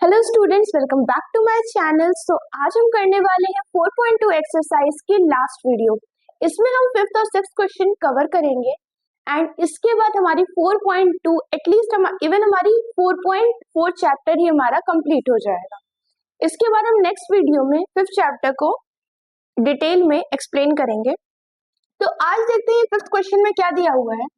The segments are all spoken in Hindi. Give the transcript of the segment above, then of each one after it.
Hello students, welcome back to my channel. So आज हम करने वाले हैं 4.2 एक्सरसाइज की लास्ट वीडियो। इसमें हम फिफ्थ और सिक्स्थ क्वेश्चन कवर करेंगे एंड इसके बाद हमारी 4.2 एटलीस्ट हमारी 4.4 चैप्टर ही हमारा कंप्लीट हो जाएगा। इसके बाद हम नेक्स्ट वीडियो में फिफ्थ चैप्टर को डिटेल में एक्सप्लेन करेंगे। तो आज देखते हैं फिफ्थ क्वेश्चन में क्या दिया हुआ है।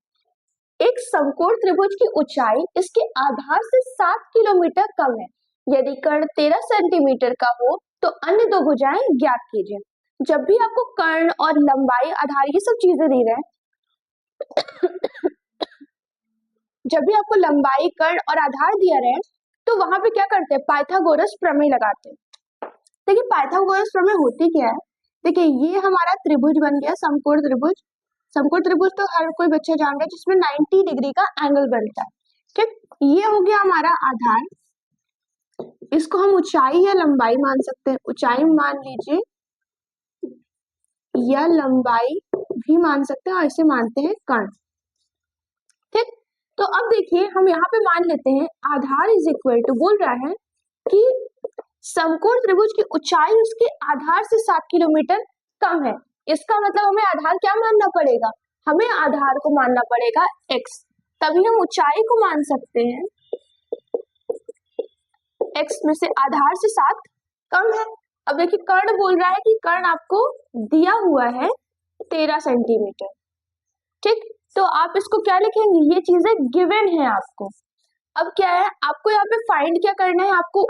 एक समकोण त्रिभुज की ऊंचाई इसके आधार से 7 किलोमीटर कम है। यदि कर्ण 13 सेंटीमीटर का हो तो अन्य दो भुजाएं ज्ञात कीजिए। जब भी आपको कर्ण और लंबाई, आधार ये सब चीजें दी रहे जब भी आपको लंबाई, कर्ण और आधार दिया रहे तो वहां पे क्या करते हैं, पाइथागोरस प्रमेय लगाते हैं। देखिए पाइथागोरस प्रमेय होती क्या है। देखिए ये हमारा त्रिभुज बन गया, समकोण त्रिभुज। समकोण त्रिभुज तो हर कोई बच्चा जान रहा है जिसमें 90 डिग्री का एंगल बनता है। ठीक, ये हो गया हमारा आधार। इसको हम ऊंचाई या लंबाई मान सकते हैं, ऊंचाई मान लीजिए या लंबाई भी मान सकते हैं और इसे मानते हैं कर्ण। ठीक, तो अब देखिए हम यहाँ पे मान लेते हैं आधार इज इक्वल टू, बोल रहा है कि समकोण त्रिभुज की ऊंचाई उसके आधार से 7 किलोमीटर कम है। इसका मतलब हमें आधार क्या मानना पड़ेगा, हमें आधार को मानना पड़ेगा x, तभी हम ऊंचाई को मान सकते हैं x में से आधार से 7 कम है। अब देखिए कर्ण बोल रहा है कि कर्ण आपको दिया हुआ है 13 सेंटीमीटर। ठीक, तो आप इसको क्या लिखेंगे, ये चीजें गिवन है आपको। अब क्या है, आपको यहाँ पे फाइंड क्या करना है, आपको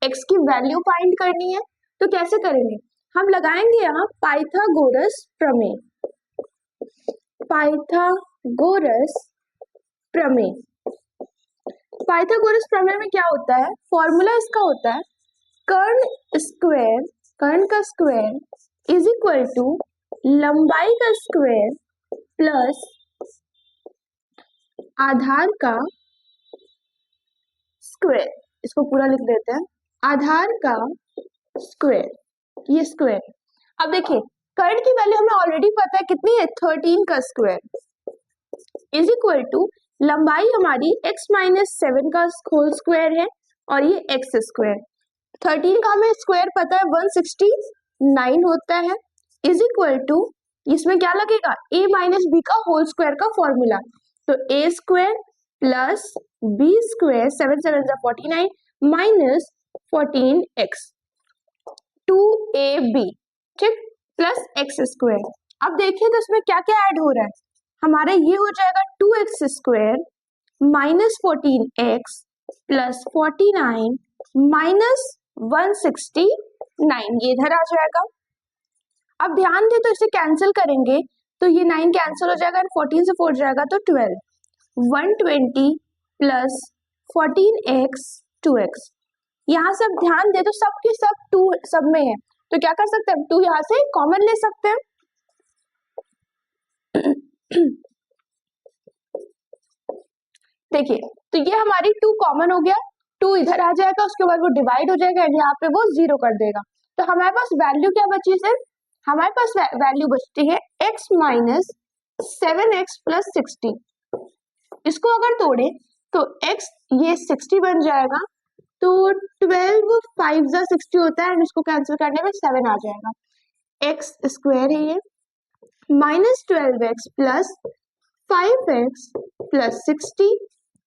x की वैल्यू फाइंड करनी है। तो कैसे करेंगे, हम लगाएंगे यहाँ पाइथागोरस प्रमेय। पाइथागोरस प्रमेय, पाइथागोरस प्रमेय में क्या होता है, फॉर्मूला इसका होता है कर्ण का स्क्वायर इज इक्वल टू लंबाई का स्क्वायर प्लस आधार का स्क्वायर। इसको पूरा लिख देते हैं, आधार का स्क्वायर, ये स्क्वायर। अब देखिए कर्ण की वैल्यू हमें ऑलरेडी पता है कितनी है, 13 का स्क्वायर इज इक्वल टू लंबाई हमारी x माइनस 7 का होल स्क्वायर है और ये x स्क्वायर। 13 का हमें स्क्वायर पता है 169 होता है, इज इक्वल टू इसमें क्या लगेगा, a माइनस बी का होल स्क्वायर का फॉर्मूला। तो a square plus b square 7 7 49 minus 14x 2ab, ठीक, प्लस x स्क्वायर। अब देखिए तो इसमें क्या क्या ऐड हो रहा है, हमारे ये हो जाएगा 2x square minus 14x plus 49 minus 169, ये इधर आ जाएगा। अब ध्यान दे तो इसे कैंसिल करेंगे तो ये 9 कैंसिल हो जाएगा, 14 से 4 जाएगा तो 12, 120 प्लस 14x 2x। यहाँ से अब ध्यान दे तो सब के सब 2 सब में है, तो क्या कर सकते हैं, 2 यहाँ से कॉमन ले सकते हैं। देखिए तो ये हमारी 2 कॉमन हो गया, 2 इधर आ जाएगा, उसके बाद वो डिवाइड हो जाएगा एंड यहाँ पे वो 0 कर देगा। तो हमारे पास वैल्यू क्या बची, सिर्फ हमारे पास वैल्यू बचती है x माइनस 7x प्लस 60। इसको अगर तोड़े तो x ये 60 बन जाएगा, तो 12 5 60 होता है एंड इसको कैंसिल करने में 7 आ जाएगा। x स्क्वायर है ये minus 12x plus 5x plus 60।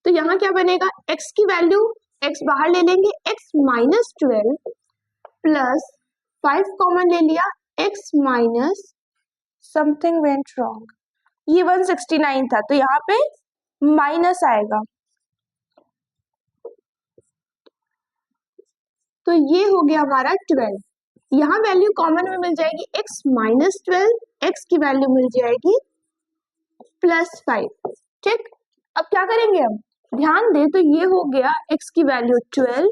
तो यहाँ क्या बनेगा, x की वैल्यू, x बाहर ले लेंगे, x माइनस 12 प्लस 5 कॉमन ले लिया, x minus something went wrong, ये 169 था तो यहाँ पे माइनस आएगा, तो ये हो गया हमारा 12। यहाँ वैल्यू कॉमन में मिल जाएगी x माइनस 12, x की वैल्यू मिल जाएगी प्लस 5। ठीक, अब क्या करेंगे हम, ध्यान दे तो ये हो गया x की वैल्यू 12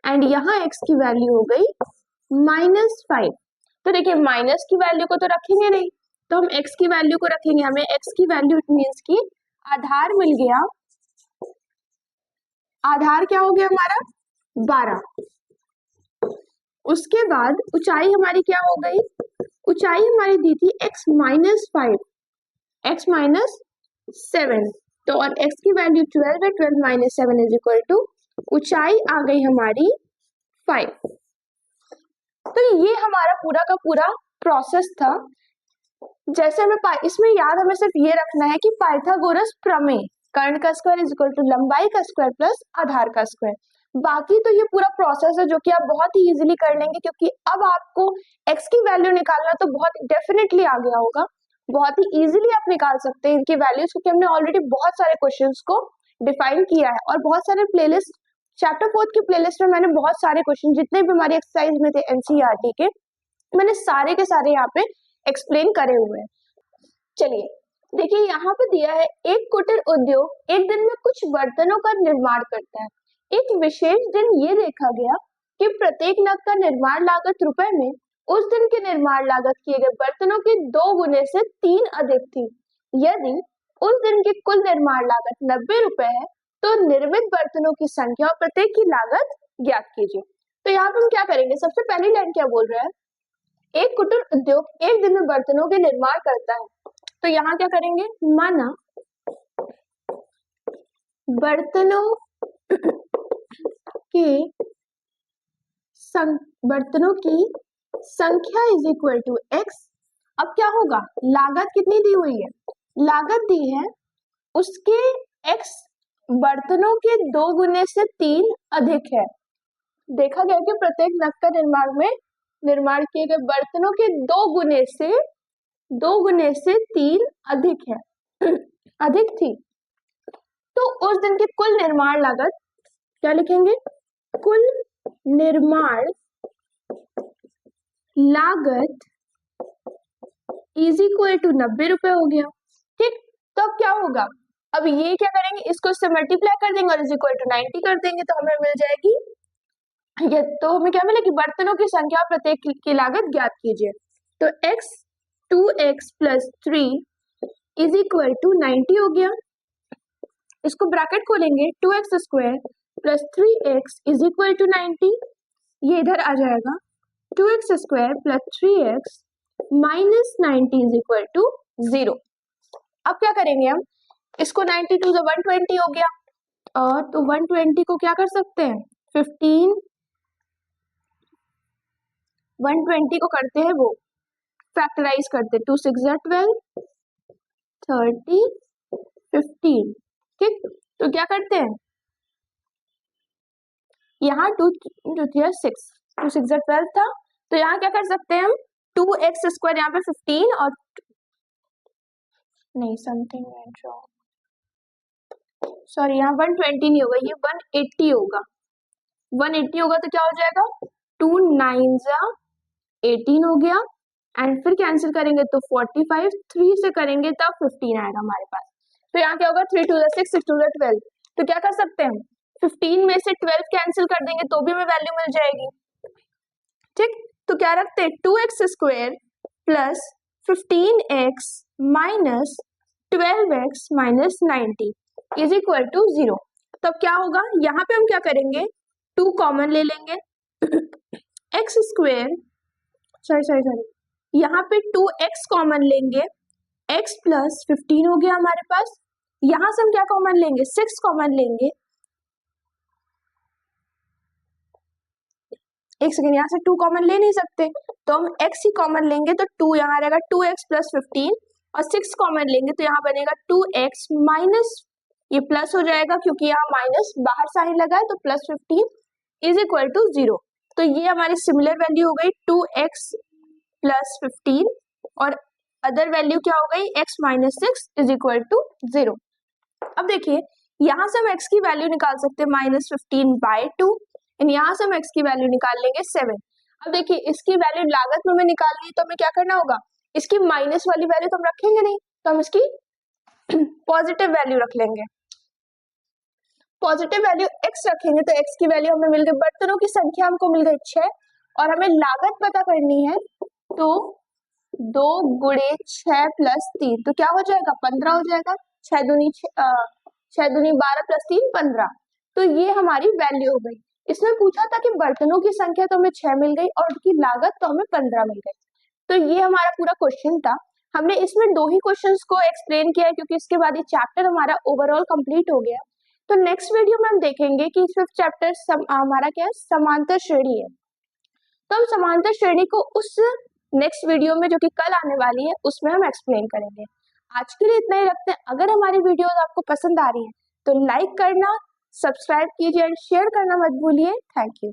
एंड यहाँ x की वैल्यू हो गई माइनस 5। तो देखिए माइनस की वैल्यू को तो रखेंगे नहीं, तो हम x की वैल्यू को रखेंगे, हमें x की वैल्यू मीन्स की आधार मिल गया, आधार क्या हो गया हमारा 12। उसके बाद ऊंचाई हमारी क्या हो गई, ऊंचाई हमारी दी थी x माइनस 5, x माइनस 7, तो और x की वैल्यू 12 है, 12 माइनस 7 इज इक्वल टू ऊंचाई आ गई हमारी 5। तो ये हमारा पूरा का पूरा प्रोसेस था। जैसे हमें इसमें याद हमें सिर्फ ये रखना है कि पाइथागोरस प्रमेय, कर्ण का स्क्वायर इज इक्वल टू लंबाई का स्क्वायर प्लस आधार का स्क्वायर। बाकी तो ये पूरा प्रोसेस है जो कि आप बहुत ही इजीली कर लेंगे, क्योंकि अब आपको x की वैल्यू निकालना तो बहुत डेफिनेटली आ गया होगा, बहुत ही इजीली आप निकाल सकते हैं इनकी वैल्यूज, क्योंकि हमने ऑलरेडी बहुत सारे क्वेश्चंस को डिफाइन किया है और बहुत सारे प्लेलिस्ट, चैप्टर 4 की प्लेलिस्ट में मैंने बहुत सारे क्वेश्चन जितने भी हमारी एक्सरसाइज में थे एनसीईआरटी के, मैंने सारे के सारे यहाँ पे एक्सप्लेन करे हुए हैं। चलिए देखिए, यहाँ पे दिया है एक कुटीर उद्योग एक दिन में कुछ बर्तनों का निर्माण करता है। एक विशेष दिन ये देखा गया कि प्रत्येक नग का निर्माण लागत रुपए में उस दिन के निर्माण लागत किए गए बर्तनों के 2 गुने से 3 अधिक थी। यदि उस दिन की कुल निर्माण लागत 90 रुपए है तो निर्मित बर्तनों की संख्या और प्रत्येक की लागत ज्ञात कीजिए। तो यहाँ पे हम क्या करेंगे, सबसे पहली लाइन क्या बोल रहा है, एक कुटीर उद्योग एक दिन में बर्तनों के निर्माण करता है। तो यहाँ क्या करेंगे, माना बर्तनों की संख्या इज इक्वल टू x। अब क्या होगा, लागत कितनी दी हुई है, लागत दी है उसके x बर्तनों के 2 गुने से 3 अधिक है। देखा गया कि प्रत्येक नग का निर्माण किए गए बर्तनों के 2 गुने से 3 अधिक है अधिक थी। तो उस दिन की कुल निर्माण लागत क्या लिखेंगे, कुल निर्माण लागत इज इक्वल टू 90 रुपए हो गया। ठीक, तो अब क्या होगा, अब ये क्या करेंगे, इसको इससे मल्टीप्लाई कर देंगे और इज इक्वल टू 90 कर देंगे, तो हमें मिल जाएगी ये, तो हमें क्या मिलेगी, बर्तनों की संख्या और प्रत्येक की लागत ज्ञात कीजिए। तो x 2x plus 3 is equal to 90 हो गया। इसको ब्रैकेट खोलेंगे, 2x square plus 3x is equal to 90, ये इधर आ जाएगा, 2x square plus 3x minus 90 is equal to 0। अब क्या करेंगे हम, इसको 90 टू 120 हो गया, और तो 120 को क्या कर सकते हैं, 120 को करते हैं वो फैक्टराइज करते, 2 6 12 30 15। ठीक, तो क्या करते हैं, यहाँ 2 3 6 2 6 12 था, तो यहाँ क्या कर सकते हैं हम, 2x स्क्वायर यहाँ पे 15 और नहीं समथिंग वेंट रॉन्ग, सॉरी यहाँ 120 नहीं होगा, ये 180 होगा। 180 होगा तो क्या हो जाएगा, 2 9 18 हो गया, एंड फिर कैंसिल करेंगे तो 45, 3 से करेंगे तब 15 आएगा हमारे पास। तो यहाँ क्या होगा, 3 2 6 6 2 12, तो क्या कर सकते हैं, 15 में से 12 कैंसिल कर देंगे तो भी हमें वैल्यू मिल जाएगी। ठीक, तो क्या रखते हैं, 2x square plus 15x minus 12x minus 90 is equal to 0। तब क्या होगा, यहाँ पे हम क्या करेंगे, 2 कॉमन ले लेंगे, x स्क्वायर सॉरी यहाँ पे 2x कॉमन लेंगे, x प्लस 15 हो गया हमारे पास। यहाँ से हम क्या कॉमन लेंगे, 6 कॉमन लेंगे, एक सेकेंड, यहाँ से 2 कॉमन ले नहीं सकते तो हम x ही कॉमन लेंगे, तो 2 यहाँ रहेगा 2x प्लस 15, और 6 कॉमन लेंगे तो यहाँ बनेगा 2x माइनस, ये प्लस हो जाएगा क्योंकि यहाँ माइनस बाहर साइन लगा है, तो प्लस 15 इज इक्वल टू 0। तो ये हमारी सिमिलर वैल्यू हो गई 2x प्लस 15, और अदर वैल्यू क्या हो गई, x minus 6 is equal to 0। अब देखिए, यहाँ से हम x की वैल्यू निकाल सकते हैं माइनस 15/2, यहाँ से हम x की वैल्यू निकाल लेंगे 7। अब देखिए, इसकी वैल्यू लागत में हमें निकालनी है तो हमें क्या करना होगा, इसकी माइनस वाली वैल्यू तो हम रखेंगे नहीं, तो हम इसकी पॉजिटिव वैल्यू रख लेंगे। पॉजिटिव वैल्यू x रखेंगे तो x की वैल्यू हमें मिल गई, बर्तनों की संख्या हमको मिल गई 6, और हमें लागत पता करनी है, तो 2 गुणे 6 प्लस 3, तो क्या हो जाएगा, 15 हो जाएगा, 6 दूनी 12 प्लस 3 15। तो ये हमारी वैल्यू हो गई। इसमें पूछा था कि बर्तनों की संख्या तो हमें 6 मिल गई और उनकी लागत तो हमें 15 मिल गई। तो ये हमारा पूरा क्वेश्चन था। हमने इसमें 2 ही क्वेश्चंस को एक्सप्लेन किया है क्योंकि इसके बाद ये चैप्टर हमारा ओवरऑल कंप्लीट हो गया। तो नेक्स्ट वीडियो में हम देखेंगे कि फिफ्थ चैप्टर हमारा क्या है, समांतर श्रेणी है। तो हम समांतर श्रेणी को उस नेक्स्ट वीडियो में जो कि कल आने वाली है उसमें हम एक्सप्लेन करेंगे। आज के लिए इतना ही रखते हैं। अगर हमारी वीडियोस आपको पसंद आ रही है तो लाइक करना, सब्सक्राइब कीजिए एंड शेयर करना मत भूलिए। Thank you.